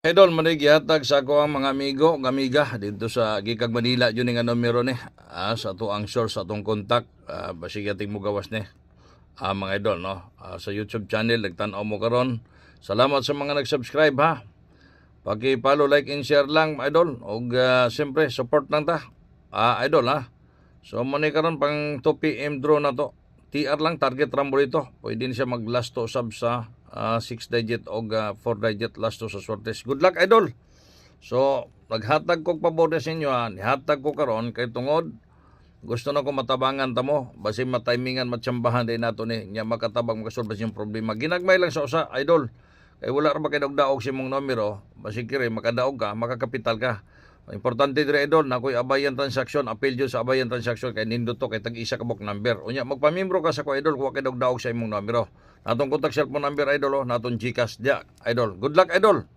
Idol, manigihatag sa ako ang mga amigo, amiga dito sa Gikag Manila yun nga numero ni sa ato ang source sa atong contact basig ating mo gawas ni mga idol no sa YouTube channel nagtan-aw mo karon. Salamat sa mga nag-subscribe ha. Paki-follow, like and share lang idol ug siyempre support lang ta. Idol ha. So mo ni karon pang 2 PM draw na to. TR lang target rambo dito. Pwede din siya mag last to sub sa 6 digit o 4 digit last to sa sortes. Good luck idol. So naghatag kog pabor sa inyo nihatag ko karon kay tungod gusto na ko matabangan ta mo basi matimingan matsambahan din nato ni nya makatabang makasolve yung problema. Ginagmay lang sa usa idol. Kay wala ra ba kay daog sa imong numero basi kire makadaog ka makakapital ka. Importante dire idol na ko'y abayan transaksyon, appeal jud sa abayan transaksyon kay nindot to kay tag-isa ka bok number. Unya magpamembro ka sa ko idol, wa kay daog sa imong numero. Natong contact cellphone number idol natong GCash dia idol. Good luck idol.